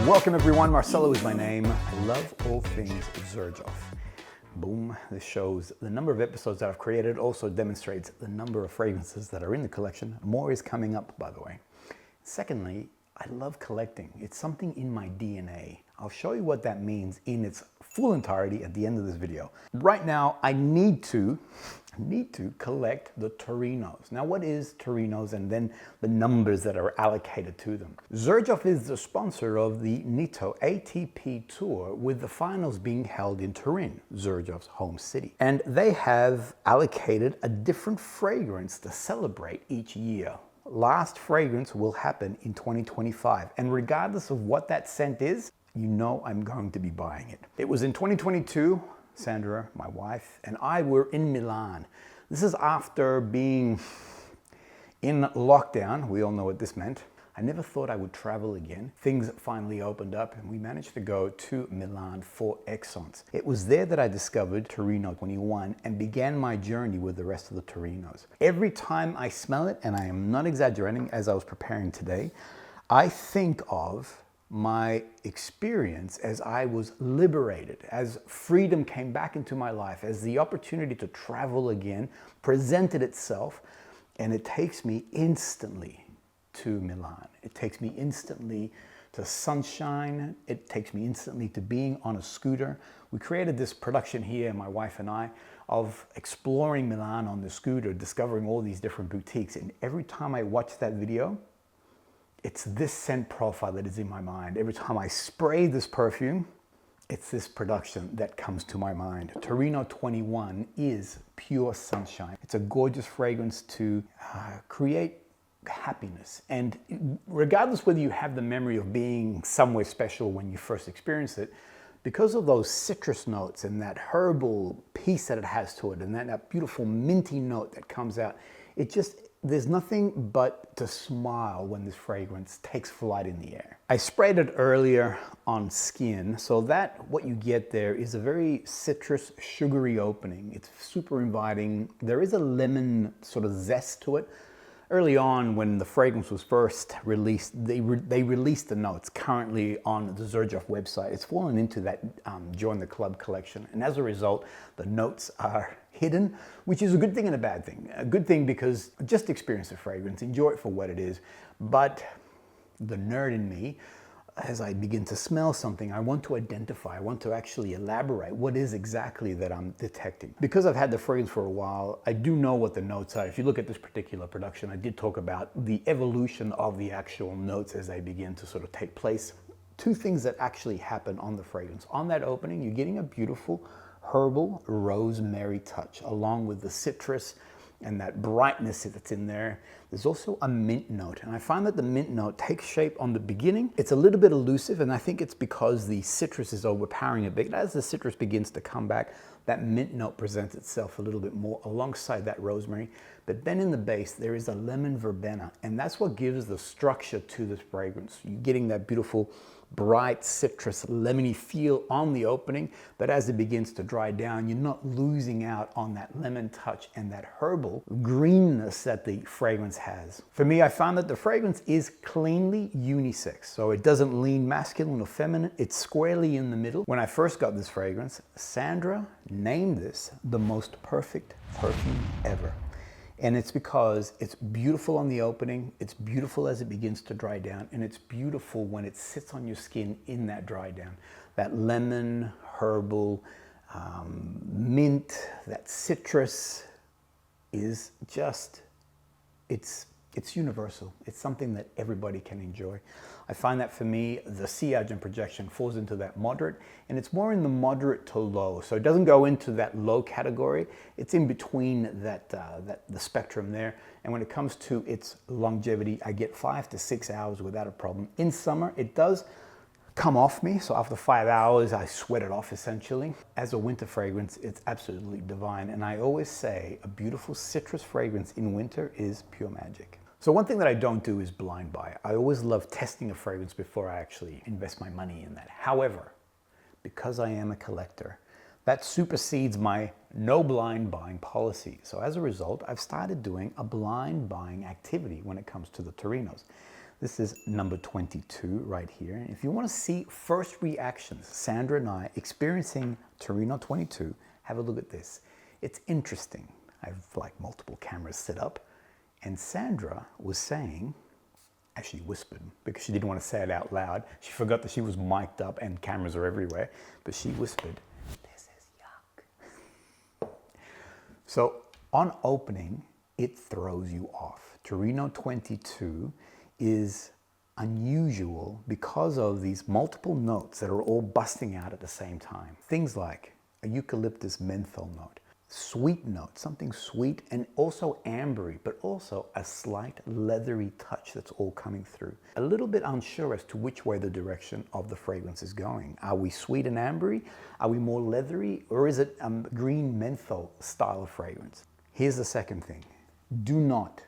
Welcome everyone, Marcelo is my name. I love all things XERJOFF. Boom, this shows the number of episodes that I've created, also demonstrates the number of fragrances that are in the collection. More is coming up, by the way. Secondly, I love collecting. It's something in my DNA. I'll show you what that means in its full entirety at the end of this video. Right now, I need to collect the Torinos. Now, what is Torinos and then the numbers that are allocated to them? XERJOFF is the sponsor of the Nitto ATP Tour, with the finals being held in Torino, XERJOFF's home city. And they have allocated a different fragrance to celebrate each year. Last fragrance will happen in 2025. And regardless of what that scent is, you know I'm going to be buying it. It was in 2022, Sandra, my wife, and I were in Milan. This is after being in lockdown. We all know what this meant. I never thought I would travel again. Things finally opened up and we managed to go to Milan for XERJOFF. It was there that I discovered Torino 21 and began my journey with the rest of the Torinos. Every time I smell it, and I am not exaggerating as I was preparing today, I think of my experience as I was liberated, as freedom came back into my life, as the opportunity to travel again presented itself, and it takes me instantly to Milan. It takes me instantly to sunshine. It takes me instantly to being on a scooter. We created this production here, my wife and I, of exploring Milan on the scooter, discovering all these different boutiques, and every time I watch that video, it's this scent profile that is in my mind. Every time I spray this perfume, it's this production that comes to my mind. Torino 21 is pure sunshine. It's a gorgeous fragrance to create happiness. And regardless whether you have the memory of being somewhere special when you first experience it, because of those citrus notes and that herbal piece that it has to it, and that beautiful minty note that comes out, there's nothing but to smile when this fragrance takes flight in the air. I sprayed it earlier on skin, so that what you get there is a very citrus, sugary opening. It's super inviting. There is a lemon sort of zest to it. Early on, when the fragrance was first released, they released the notes currently on the XERJOFF website. It's fallen into that Join the Club collection, and as a result, the notes are hidden, which is a good thing and a bad thing. A good thing because just experience the fragrance, enjoy it for what it is, but the nerd in me, as I begin to smell something, I want to identify, I want to actually elaborate what is exactly that I'm detecting. Because I've had the fragrance for a while, I do know what the notes are. If you look at this particular production, I did talk about the evolution of the actual notes as they begin to sort of take place. Two things that actually happen on the fragrance. On that opening, you're getting a beautiful herbal rosemary touch, along with the citrus and that brightness that's in there. There's also a mint note, and I find that the mint note takes shape on the beginning. It's a little bit elusive, and I think it's because the citrus is overpowering a bit. As the citrus begins to come back, that mint note presents itself a little bit more alongside that rosemary. But then in the base, there is a lemon verbena, and that's what gives the structure to this fragrance. You're getting that beautiful bright citrus lemony feel on the opening, but as it begins to dry down, you're not losing out on that lemon touch and that herbal greenness that the fragrance has. For me, I found that the fragrance is cleanly unisex, so it doesn't lean masculine or feminine. It's squarely in the middle. When I first got this fragrance, Sandra named this the most perfect perfume ever. And it's because it's beautiful on the opening, it's beautiful as it begins to dry down, and it's beautiful when it sits on your skin in that dry down. That lemon, herbal, mint, that citrus is just, it's universal. It's something that everybody can enjoy. I find that for me, the sillage and projection falls into that moderate, and it's more in the moderate to low. So it doesn't go into that low category. It's in between the spectrum there. And when it comes to its longevity, I get 5 to 6 hours without a problem. In summer, it does come off me. So after 5 hours, I sweat it off essentially. As a winter fragrance, it's absolutely divine. And I always say a beautiful citrus fragrance in winter is pure magic. So one thing that I don't do is blind buy. I always love testing a fragrance before I actually invest my money in that. However, because I am a collector, that supersedes my no blind buying policy. So as a result, I've started doing a blind buying activity when it comes to the Torinos. This is number 22 right here. And if you want to see first reactions, Sandra and I experiencing Torino 22, have a look at this. It's interesting. I have like multiple cameras set up, and Sandra was saying, actually whispered because she didn't want to say it out loud. She forgot that she was mic'd up and cameras are everywhere, but she whispered, "This is yuck." So on opening, it throws you off. Torino 22 is unusual because of these multiple notes that are all busting out at the same time. Things like a eucalyptus menthol note, sweet note, something sweet and also ambery, but also a slight leathery touch that's all coming through. A little bit unsure as to which way the direction of the fragrance is going. Are we sweet and ambery? Are we more leathery? Or is it green menthol style of fragrance? Here's the second thing. Do not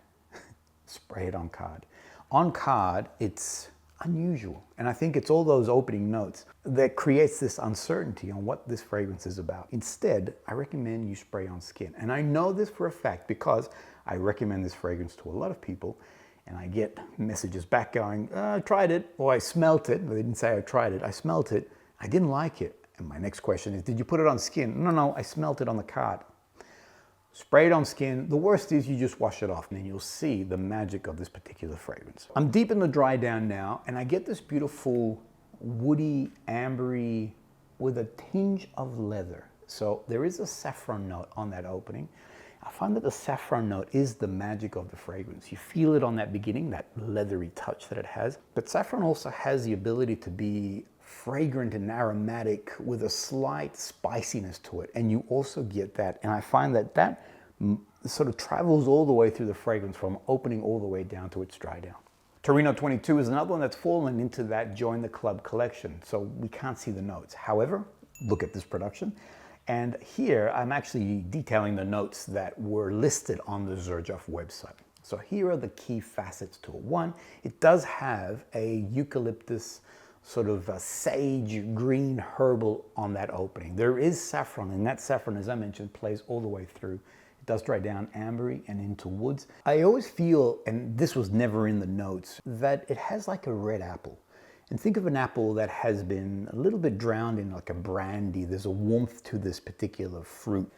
spray it on card. On card, it's unusual. And I think it's all those opening notes that creates this uncertainty on what this fragrance is about. Instead, I recommend you spray on skin. And I know this for a fact because I recommend this fragrance to a lot of people, and I get messages back going, I tried it, or I smelt it. They didn't say I tried it. I smelt it. I didn't like it. And my next question is, did you put it on skin? No, I smelt it on the card. Spray it on skin. The worst is you just wash it off and then you'll see the magic of this particular fragrance. I'm deep in the dry down now, and I get this beautiful woody, ambery with a tinge of leather. So there is a saffron note on that opening. I find that the saffron note is the magic of the fragrance. You feel it on that beginning, that leathery touch that it has. But saffron also has the ability to be fragrant and aromatic with a slight spiciness to it, and you also get that, and I find that that sort of travels all the way through the fragrance from opening all the way down to its dry down. Torino 22 is another one that's fallen into that join the club collection, so we can't see the notes. However, look at this production, and here I'm actually detailing the notes that were listed on the XERJOFF website. So here are the key facets to it. One, it does have a eucalyptus sort of a sage green herbal on that opening. There is saffron, and that saffron, as I mentioned, plays all the way through. It does dry down ambery and into woods. I always feel, and this was never in the notes, that it has like a red apple. And think of an apple that has been a little bit drowned in like a brandy. There's a warmth to this particular fruit.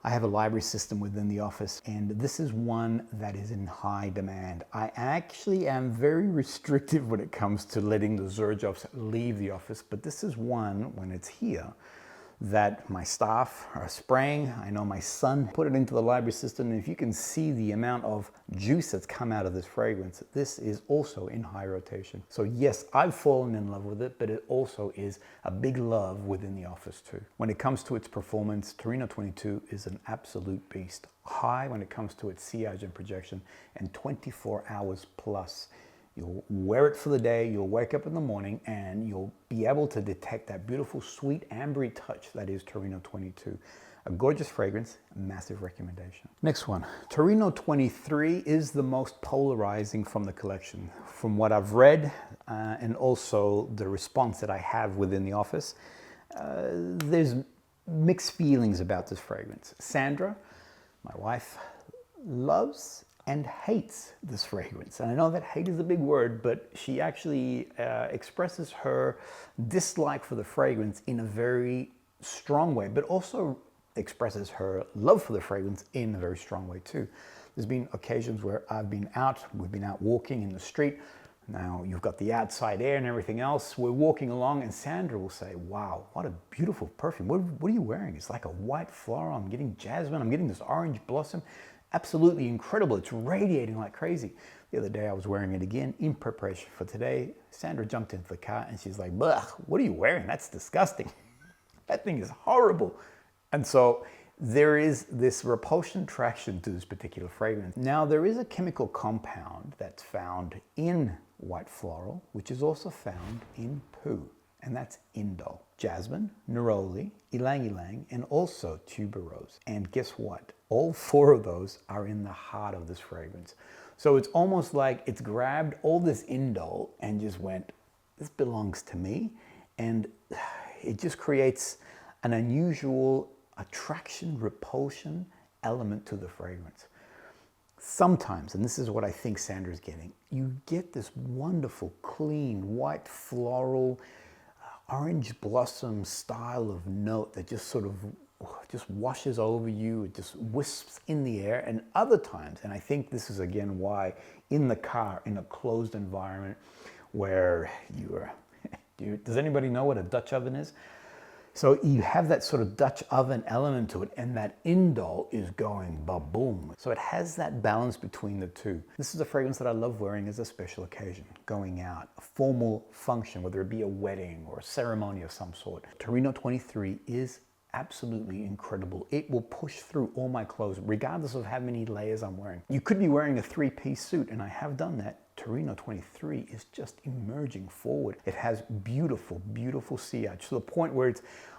I have a library system within the office, and this is one that is in high demand. I actually am very restrictive when it comes to letting the XERJOFFs leave the office, but this is one, when it's here, that my staff are spraying. I know my son put it into the library system, and if you can see the amount of juice that's come out of this fragrance, this is also in high rotation. So yes, I've fallen in love with it, but it also is a big love within the office too. When it comes to its performance, Torino 22 is an absolute beast. High when it comes to its sillage and projection, and 24 hours plus. You'll wear it for the day, you'll wake up in the morning, and you'll be able to detect that beautiful sweet ambery touch that is Torino 22. A gorgeous fragrance, a massive recommendation. Next one, Torino 23 is the most polarizing from the collection. From what I've read and also the response that I have within the office, there's mixed feelings about this fragrance. Sandra, my wife, loves and hates this fragrance. And I know that hate is a big word, but she actually expresses her dislike for the fragrance in a very strong way, but also expresses her love for the fragrance in a very strong way too. There's been occasions where we've been out walking in the street. Now you've got the outside air and everything else. We're walking along and Sandra will say, wow, what a beautiful perfume. What are you wearing? It's like a white floral. I'm getting jasmine. I'm getting this orange blossom. Absolutely incredible. It's radiating like crazy. The other day I was wearing it again in preparation for today. Sandra jumped into the car and she's like, "Blech, what are you wearing? That's disgusting. That thing is horrible." And so there is this repulsion attraction to this particular fragrance. Now there is a chemical compound that's found in white floral, which is also found in poo, and that's indole. Jasmine, neroli, ylang ylang, and also tuberose. And guess what? All four of those are in the heart of this fragrance. So it's almost like it's grabbed all this indole and just went, this belongs to me. And it just creates an unusual attraction, repulsion element to the fragrance. Sometimes, and this is what I think Sandra's getting, you get this wonderful, clean, white, floral, orange blossom style of note that just sort of just washes over you, it just wisps in the air. And other times, and I think this is again why in the car, in a closed environment where you are, does anybody know what a Dutch oven is? So you have that sort of Dutch oven element to it, and that indole is going ba-boom. So it has that balance between the two. This is a fragrance that I love wearing as a special occasion, going out, a formal function, whether it be a wedding or a ceremony of some sort. Torino 23 is absolutely incredible. It will push through all my clothes, regardless of how many layers I'm wearing. You could be wearing a three-piece suit, and I have done that. Torino 23 is just emerging forward. It has beautiful, beautiful sillage to the point where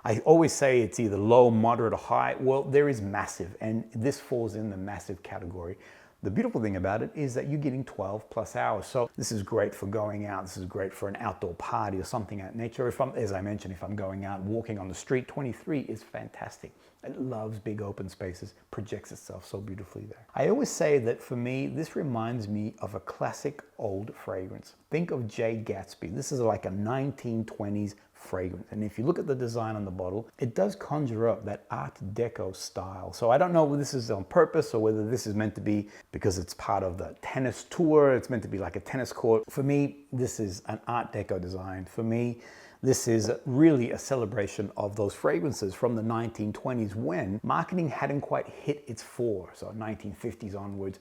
I always say it's either low, moderate, or high. Well, there is massive, and this falls in the massive category. The beautiful thing about it is that you're getting 12 plus hours. So this is great for going out. This is great for an outdoor party or something of that nature. As I mentioned, if I'm going out walking on the street, 23 is fantastic. It loves big open spaces, projects itself so beautifully there. I always say that for me, this reminds me of a classic old fragrance. Think of J. Gatsby. This is like a 1920s fragrance. And if you look at the design on the bottle, it does conjure up that Art Deco style. So I don't know whether this is on purpose or whether this is meant to be because it's part of the tennis tour. It's meant to be like a tennis court. For me, this is an Art Deco design. For me, this is really a celebration of those fragrances from the 1920s when marketing hadn't quite hit its fore. So 1950s onwards,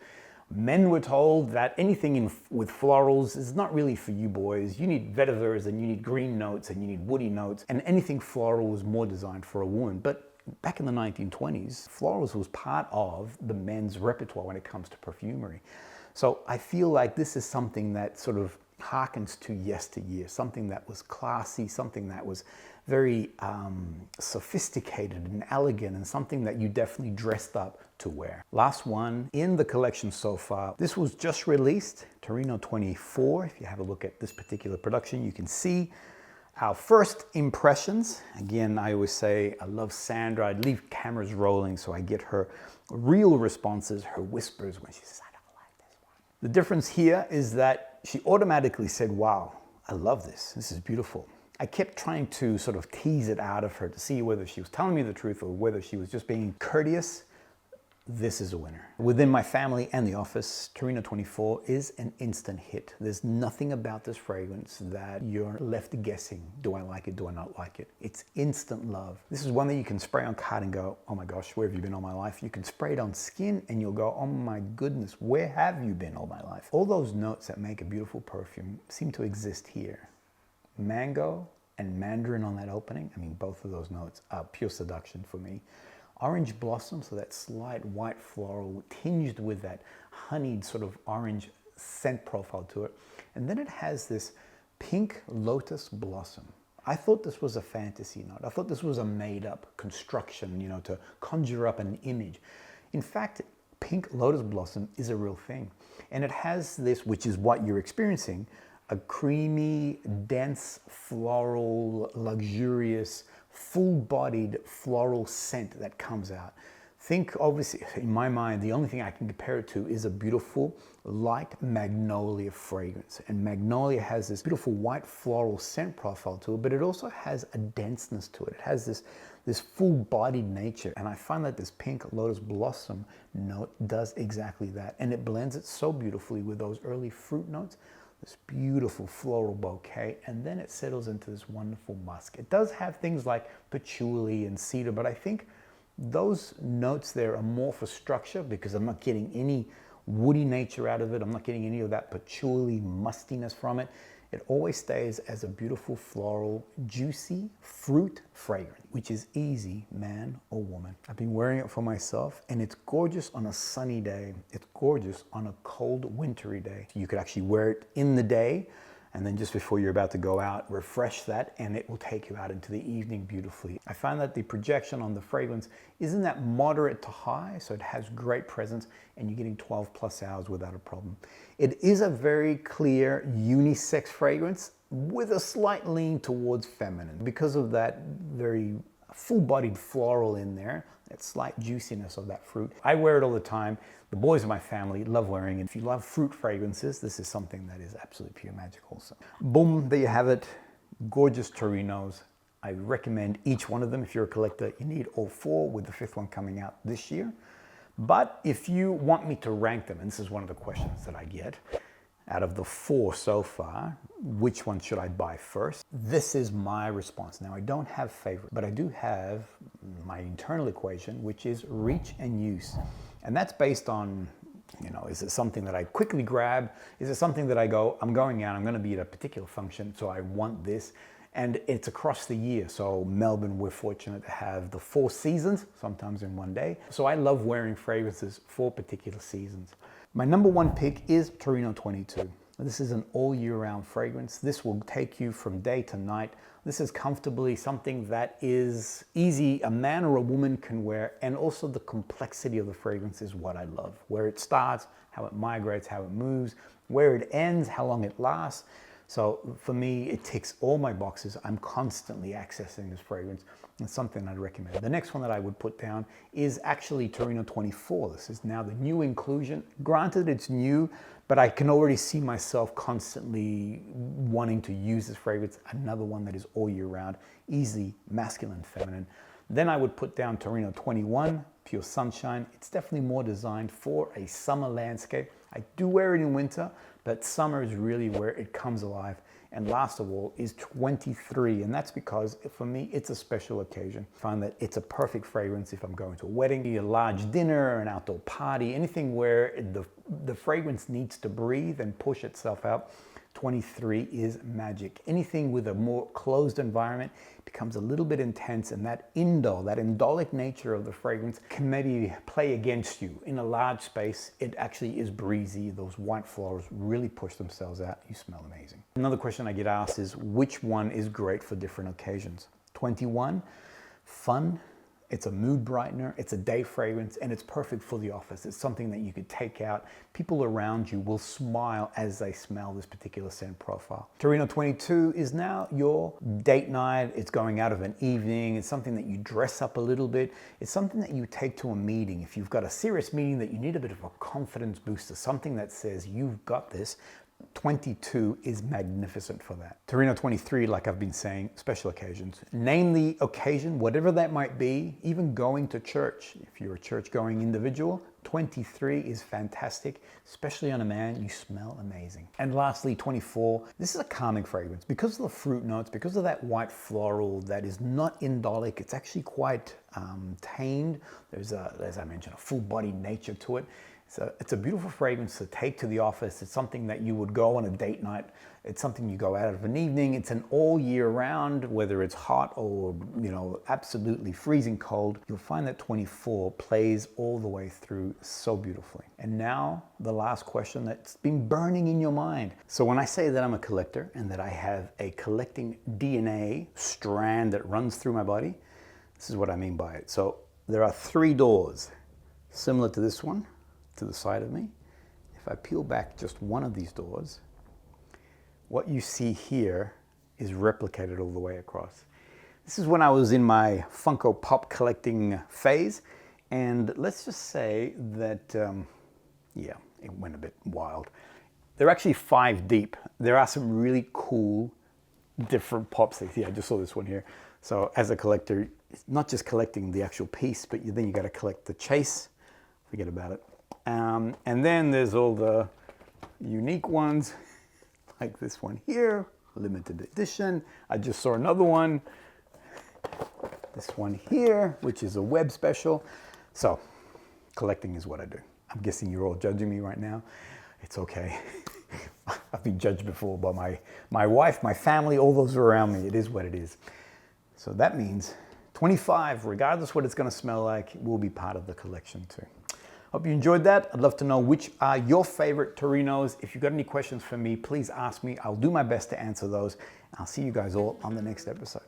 men were told that anything with florals is not really for you boys. You need vetivers and you need green notes and you need woody notes, and anything floral was more designed for a woman. But back in the 1920s, florals was part of the men's repertoire when it comes to perfumery. So I feel like this is something that sort of harkens to yesteryear, something that was classy, something that was very sophisticated and elegant, and something that you definitely dressed up to wear. Last one in the collection so far. This was just released, Torino 24. If you have a look at this particular production, you can see our first impressions. Again, I always say I love Sandra. I'd leave cameras rolling so I get her real responses, her whispers when she says, I don't like this one. The difference here is that she automatically said, wow, I love this. This is beautiful. I kept trying to sort of tease it out of her to see whether she was telling me the truth or whether she was just being courteous. This is a winner. Within my family and the office, Torino 24 is an instant hit. There's nothing about this fragrance that you're left guessing. Do I like it? Do I not like it? It's instant love. This is one that you can spray on card and go, oh my gosh, where have you been all my life? You can spray it on skin and you'll go, oh my goodness, where have you been all my life? All those notes that make a beautiful perfume seem to exist here. Mango and mandarin on that opening. I mean, both of those notes are pure seduction for me. Orange blossom, so that slight white floral tinged with that honeyed sort of orange scent profile to it. And then it has this pink lotus blossom. I thought this was a fantasy note. I thought this was a made up construction, you know, to conjure up an image. In fact, pink lotus blossom is a real thing. And it has this, which is what you're experiencing, a creamy, dense, floral, luxurious, full-bodied floral scent that comes out. Think, obviously, in my mind, the only thing I can compare it to is a beautiful light magnolia fragrance. And magnolia has this beautiful white floral scent profile to it, but it also has a denseness to it. It has this full-bodied nature. And I find that this pink lotus blossom note does exactly that. And it blends it so beautifully with those early fruit notes, this beautiful floral bouquet, and then it settles into this wonderful musk. It does have things like patchouli and cedar, but I think those notes there are more for structure because I'm not getting any woody nature out of it. I'm not getting any of that patchouli mustiness from it. It always stays as a beautiful floral, juicy fruit fragrance, which is easy, man or woman. I've been wearing it for myself, and it's gorgeous on a sunny day. It's gorgeous on a cold, wintry day. You could actually wear it in the day, and then just before you're about to go out, refresh that, and it will take you out into the evening beautifully. I find that the projection on the fragrance isn't that moderate to high, so it has great presence, and you're getting 12 plus hours without a problem. It is a very clear unisex fragrance with a slight lean towards feminine. Because of that very full-bodied floral in there, that slight juiciness of that fruit. I wear it all the time. The boys in my family love wearing it. If you love fruit fragrances, this is something that is absolutely pure magic also. Boom, there you have it. Gorgeous Torinos. I recommend each one of them. If you're a collector, you need all 4, with the 5th one coming out this year. But if you want me to rank them, and this is one of the questions that I get, out of the 4 so far, which one should I buy first? This is my response. Now, I don't have favorite, but I do have my internal equation, which is reach and use. And that's based on, you know, is it something that I quickly grab? Is it something that I go, I'm going out, I'm going to be at a particular function, so I want this. And it's across the year. So Melbourne, we're fortunate to have the 4 seasons, sometimes in one day. So I love wearing fragrances for particular seasons. My number 1 pick is Torino 22. This is an all year round fragrance. This will take you from day to night. This is comfortably something that is easy, a man or a woman can wear, and also the complexity of the fragrance is what I love. Where it starts, how it migrates, how it moves, where it ends, how long it lasts. So for me, it ticks all my boxes. I'm constantly accessing this fragrance. It's something I'd recommend. The next one that I would put down is actually Torino 24. This is now the new inclusion. Granted, it's new, but I can already see myself constantly wanting to use this fragrance. Another one that is all year round, easily masculine, feminine. Then I would put down Torino 21, Pure Sunshine. It's definitely more designed for a summer landscape. I do wear it in winter, but summer is really where it comes alive. And last of all is 23, and that's because for me, it's a special occasion. I find that it's a perfect fragrance if I'm going to a wedding, a large dinner, an outdoor party, anything where the fragrance needs to breathe and push itself out. 23 is magic. Anything with a more closed environment becomes a little bit intense, and that indole, that indolic nature of the fragrance can maybe play against you. In a large space, it actually is breezy. Those white florals really push themselves out. You smell amazing. Another question I get asked is which one is great for different occasions? 21, fun. It's a mood brightener, it's a day fragrance, and it's perfect for the office. It's something that you could take out. People around you will smile as they smell this particular scent profile. Torino 22 is now your date night. It's going out of an evening. It's something that you dress up a little bit. It's something that you take to a meeting. If you've got a serious meeting that you need a bit of a confidence booster, something that says you've got this, 22 is magnificent for that. Torino 23, like I've been saying, special occasions. Name the occasion, whatever that might be, even going to church. If you're a church-going individual, 23 is fantastic, especially on a man. You smell amazing. And lastly, 24, this is a calming fragrance. Because of the fruit notes, because of that white floral that is not indolic, it's actually quite tamed. There's, as I mentioned, a full-bodied nature to it. It's a beautiful fragrance to take to the office. It's something that you would go on a date night. It's something you go out of an evening. It's an all year round, whether it's hot or, you know, absolutely freezing cold. You'll find that 24 plays all the way through so beautifully. And now the last question that's been burning in your mind. So when I say that I'm a collector and that I have a collecting DNA strand that runs through my body, this is what I mean by it. So there are 3 doors similar to this one, to the side of me. If I peel back just one of these doors, what you see here is replicated all the way across. This is when I was in my Funko Pop collecting phase, and let's just say that, yeah, it went a bit wild. They're actually 5 deep. There are some really cool, different pops. Yeah, I just saw this one here. So as a collector, it's not just collecting the actual piece, but then you got to collect the chase. Forget about it. And then there's all the unique ones, like this one here, limited edition. I just saw another one, this one here, which is a web special. So collecting is what I do. I'm guessing you're all judging me right now. It's okay. I've been judged before by my wife, my family, all those around me. It is what it is. So that means 25, regardless what it's going to smell like, will be part of the collection too. Hope you enjoyed that. I'd love to know which are your favorite Torinos. If you've got any questions for me, please ask me. I'll do my best to answer those. I'll see you guys all on the next episode.